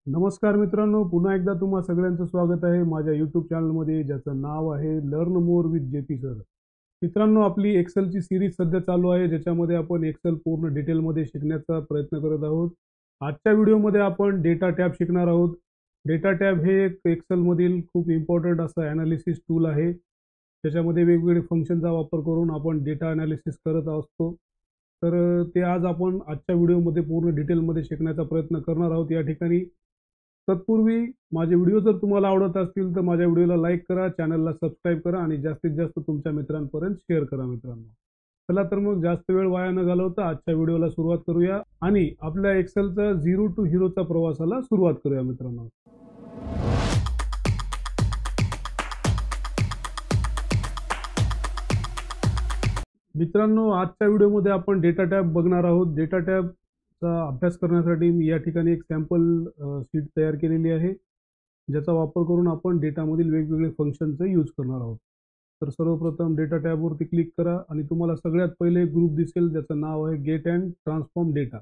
नमस्कार मित्रांनो, पुन्हा एकदा तुम्हा सगळ्यांचं स्वागत आहे माझ्या यूट्यूब चॅनलमध्ये, ज्याचं नाव आहे learn more with JP sir. मित्रांनो, आपली एक्सेलची सिरीज सध्या चालू आहे, ज्याच्यामध्ये आपण एक्सेल पूर्ण डिटेलमध्ये शिकण्याचा प्रयत्न करत आहोत. आजच्या व्हिडिओमध्ये आपण डेटा टॅब शिकणार आहोत. डेटा टॅब हे एक एक्सेलमधील खूप इम्पॉर्टंट असं ॲनालिसिस टूल आहे. त्याच्यामध्ये वेगवेगळे फंक्शनचा वापर करून आपण डेटा ॲनालिसिस करत असतो. तर ते आज आपण आजच्या व्हिडिओमध्ये पूर्ण डिटेलमध्ये शिकण्याचा प्रयत्न करणार आहोत. या ठिकाणी तत्पूर्वी माझे व्हिडिओ जर तुम्हाला आवडत असतील तर माझ्या व्हिडिओला लाईक करा, चॅनलला सबस्क्राईब करा आणि जास्तीत जास्त तुमच्या मित्रांपर्यंत शेअर करा मित्रांनो. चला तर मग जास्त वेळ वाया न घालवता आजच्या व्हिडिओला सुरुवात करूया आणि आपल्या एक्सेलचा झिरो टू हिरोचा प्रवासाला सुरुवात करूया मित्रांनो. मित्रांनो, आजच्या व्हिडिओमध्ये आपण डेटा टॅब बघणार आहोत. डेटा टॅबचा अभ्यास करण्यासाठी मी या ठिकाणी एक सॅम्पल शीट तयार केलेली आहे, ज्याचा वापर करून आपण डेटामधील वेगवेगळे फंक्शनचा यूज करणार आहोत. तर सर्वप्रथम डेटा टॅबवरती क्लिक करा आणि तुम्हाला सगळ्यात पहिले एक ग्रुप दिसेल, ज्याचं नाव आहे गेट अँड ट्रान्सफॉर्म डेटा.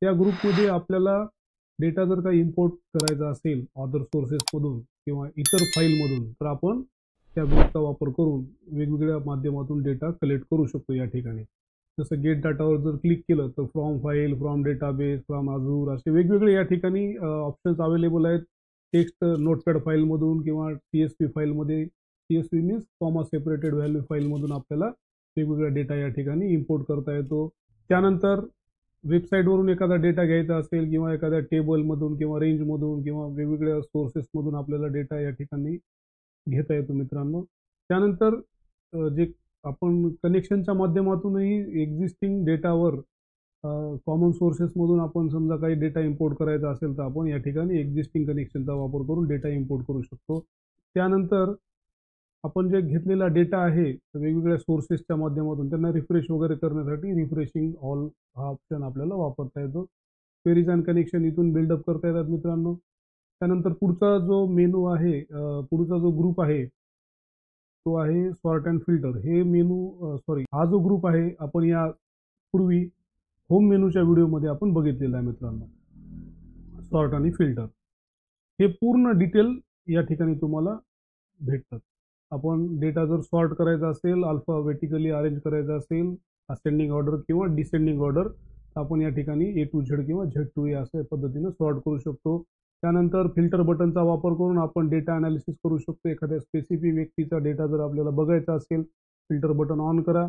त्या ग्रुपमध्ये आपल्याला डेटा जर काही इम्पोर्ट करायचा असेल अदर सोर्सेसमधून किंवा इतर फाईलमधून, तर आपण त्या ग्रुपचा वापर करून वेगवेगळ्या माध्यमातून डेटा कलेक्ट करू शकतो. या ठिकाणी जसं गेट डाटावर जर क्लिक केलं तर from file, from database, from Azzur असे वेगवेगळे या ठिकाणी ऑप्शन्स अवेलेबल आहेत. टेक्स्ट नोटपॅड फाईलमधून किंवा CSV फाईलमध्ये, CSV means comma separated value फाईलमधून आपल्याला वेगवेगळा डेटा या ठिकाणी इम्पोर्ट करता येतो. त्यानंतर वेबसाईटवरून एखादा डेटा घ्यायचा असेल किंवा एखाद्या टेबलमधून किंवा रेंजमधून किंवा वेगवेगळ्या सोर्सेसमधून आपल्याला डेटा या ठिकाणी घेता येतो मित्रांनो. त्यानंतर जे आपण कनेक्शनच्या माध्यमातूनही एक्झिस्टिंग डेटावर कॉमन सोर्सेसमधून आपण समजा काही डेटा इम्पोर्ट करायचा असेल तर आपण या ठिकाणी एक्झिस्टिंग कनेक्शनचा वापर करून डेटा इम्पोर्ट करू शकतो. त्यानंतर आपण जे घेतलेला डेटा आहे वेगवेगळ्या सोर्सेसच्या माध्यमातून त्यांना रिफ्रेश वगैरे करण्यासाठी रिफ्रेशिंग ऑल हा ऑप्शन आपल्याला वापरता येतो. क्वेरीज अँड कनेक्शन इथून बिल्डअप करता येतात मित्रांनो. त्यानंतर पुढचा जो मेनू आहे, पुढचा जो ग्रुप आहे तो आहे सॉर्ट अँड फिल्टर. हे मेनू हा जो ग्रुप आहे आपण या पूर्वी होम मेनूच्या व्हिडिओमध्ये आपण बघितलेला आहे मित्रांनो. सॉर्ट आणि फिल्टर हे पूर्ण डिटेल या ठिकाणी तुम्हाला भेटतात. आपण डेटा जर सॉर्ट करायचा असेल, अल्फाबेटिकली अरेंज करायचा असेल, असेंडिंग ऑर्डर किंवा डिसेंडिंग ऑर्डर, आपण या ठिकाणी A to Z किंवा Z to A अशा पद्धतीने सॉर्ट करू शकतो. त्यानंतर फिल्टर बटनचा वापर करून आपण डेटा अनालिसिस करू शकतो. एखाद्या स्पेसिफिक व्यक्तीचा डेटा जर आपल्याला बघायचा असेल, फिल्टर बटन ऑन करा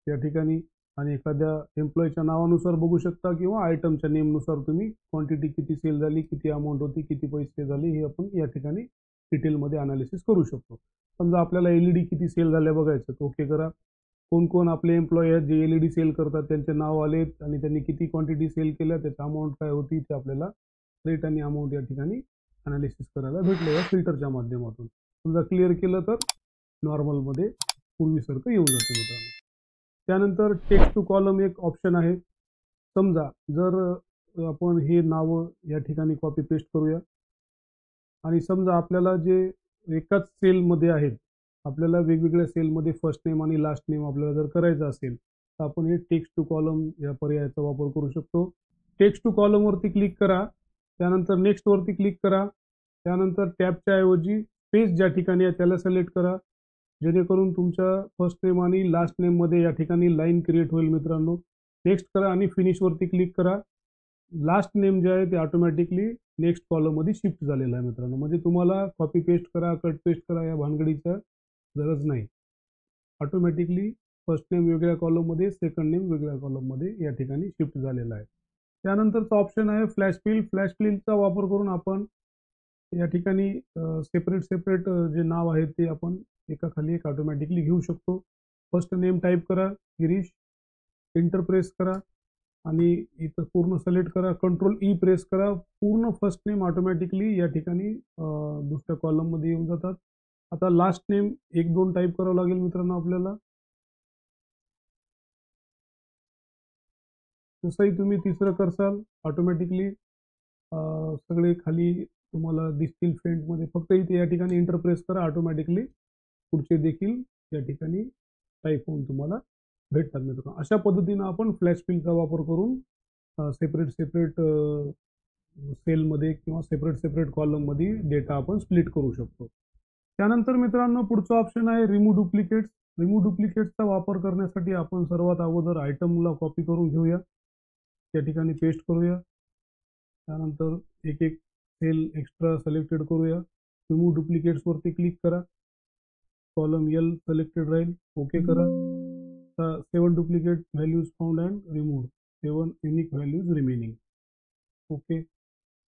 या ठिकाणी आणि एखाद्या एम्प्लॉईच्या नावानुसार बघू शकता किंवा आयटमच्या नेमनुसार तुम्ही क्वांटिटी किती सेल झाली, किती अमाऊंट होती, किती पैसे झाले हे आपण या ठिकाणी डिटेलमध्ये अनालिसिस करू शकतो. समजा आपल्याला LED किती सेल झाल्या बघायचं तर ओके करा. कोण कोण आपले एम्प्लॉई आहेत जे LED सेल करतात त्यांचे नाव आलेत आणि त्यांनी किती क्वांटिटी सेल केल्या, त्याची अमाऊंट काय होती ते आपल्याला रेट आणि अमाऊंट या ठिकाणी अनालिसिस करायला भेटलं या फिल्टरच्या माध्यमातून. समजा क्लिअर केलं तर नॉर्मलमध्ये पूर्वीसारखं येऊन जातं मित्रांनो. त्यानंतर टेक्स्ट टू कॉलम एक ऑप्शन आहे. समजा जर आपण हे नावं या ठिकाणी कॉपी पेस्ट करूया आणि समजा आपल्याला जे एकाच सेलमध्ये आहेत, आपल्याला वेगवेगळ्या सेलमध्ये फर्स्ट नेम आणि लास्ट नेम आपल्याला जर करायचं असेल तर आपण हे टेक्स्ट टू कॉलम या पर्यायाचा वापर करू शकतो. टेक्स्ट टू कॉलमवरती क्लिक करा, त्यानंतर नेक्स्टवरती क्लिक करा, त्यानंतर टॅबच्या ऐवजी पेज ज्या ठिकाणी आहे त्याला सिलेक्ट करा, जेणेकरून तुमच्या फर्स्ट नेम आणि लास्ट नेममध्ये या ठिकाणी लाईन क्रिएट होईल मित्रांनो. नेक्स्ट करा आणि फिनिशवरती क्लिक करा. लास्ट नेम जे आहे ते ऑटोमॅटिकली नेक्स्ट कॉलममध्ये शिफ्ट झालेलं आहे मित्रांनो. म्हणजे तुम्हाला कॉपी पेस्ट करा, कट पेस्ट करा या भानगडीचा गरज नाही. ऑटोमॅटिकली फर्स्ट नेम वेगळ्या कॉलममध्ये, सेकंड नेम वेगळ्या कॉलममध्ये या ठिकाणी शिफ्ट झालेला आहे. त्यानंतरचा ऑप्शन आहे फ्लॅश फिल. फ्लॅश फिलचा वापर करून आपण या ठिकाणी सेपरेट जे नाव आहे ते आपण एकाखाली एक ऑटोमॅटिकली घेऊ शकतो. फर्स्ट नेम टाईप करा गिरीश, एंटर प्रेस करा आणि इथं पूर्ण सिलेक्ट करा, कंट्रोल E प्रेस करा. पूर्ण फर्स्ट नेम ऑटोमॅटिकली या ठिकाणी दुसऱ्या कॉलममध्ये येऊन जातात. आता लास्ट नेम 1-2 टाईप करावं लागेल मित्रांनो आपल्याला. जसंही तुम्ही तिसरं करसाल ऑटोमॅटिकली सगळे खाली तुम्हाला दिसतील फेंटमध्ये. फक्त इथे या ठिकाणी एंटर प्रेस करा, ऑटोमॅटिकली पुढचे देखील या ठिकाणी टाईप होऊन तुम्हाला भेटतात मित्रांनो. अशा पद्धतीनं आपण फ्लॅश फिलचा वापर करून सेपरेट सेलमध्ये किंवा सेपरेट कॉलममध्ये डेटा आपण स्प्लिट करू शकतो. त्यानंतर मित्रांनो पुढचा ऑप्शन आहे रिमूव्ह डुप्लिकेट्स. रिमूव्ह डुप्लिकेट्सचा वापर करण्यासाठी आपण सर्वात अगोदर आयटमला कॉपी करून घेऊया, त्या ठिकाणी पेस्ट करूया. त्यानंतर एक एक सेल एक्स्ट्रा सिलेक्टेड करूया. रिमूव्ह डुप्लिकेट्सवरती क्लिक करा. कॉलम एल सिलेक्टेड राहील. ओके करा. 7 duplicate values found and removed, 7 unique values remaining. Okay.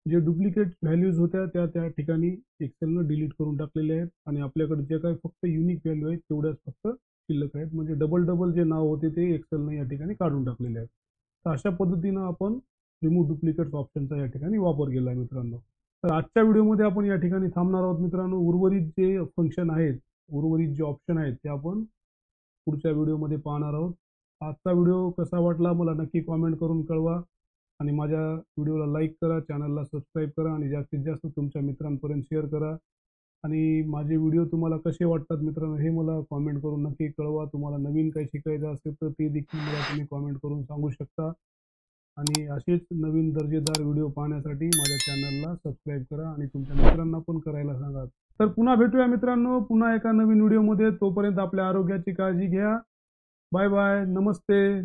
जे डुप्लिकेट व्हॅल्यूज होत्या त्या ठिकाणी एक्सेलनं डिलीट करून टाकलेले आहेत आणि आपल्याकडे जे काही फक्त युनिक व्हॅल्यू आहेत तेवढ्याच फक्त शिल्लक आहेत. म्हणजे डबल जे नाव होते ते एक्सेलनं या ठिकाणी काढून टाकलेले आहेत. तर अशा पद्धतीनं आपण रिमूव्ह डुप्लिकेट्स ऑप्शनचा या ठिकाणी वापर केला आहे मित्रांनो. तर आजच्या व्हिडिओमध्ये आपण या ठिकाणी थांबणार आहोत मित्रांनो. उर्वरित जे फंक्शन आहेत, उर्वरित जे ऑप्शन आहेत ते आपण पुढच्या व्हिडिओमध्ये पाहणार आहोत. आजचा व्हिडिओ कसा वाटला मला नक्की कॉमेंट करून कळवा आणि माझ्या व्हिडिओला लाईक करा, चॅनलला सबस्क्राईब करा आणि जास्तीत जास्त तुमच्या मित्रांपर्यंत शेअर करा. आणि माझे व्हिडिओ तुम्हाला कसे वाटतात मित्रांनो हे मला कॉमेंट करून नक्की कळवा. तुम्हाला नवीन काही शिकायचं असेल तर ते देखील मला तुम्ही कॉमेंट करून सांगू शकता. आणि असेच नवीन दर्जेदार व्हिडिओ पाहण्यासाठी माझ्या चॅनलला सबस्क्राईब करा आणि तुमच्या मित्रांना पण करायला सांगा. तर पुन्हा भेटूया मित्रांनो, पुन्हा एका नवीन व्हिडिओमध्ये. तोपर्यंत आपल्या आरोग्याची काळजी घ्या. Bye bye. नमस्ते.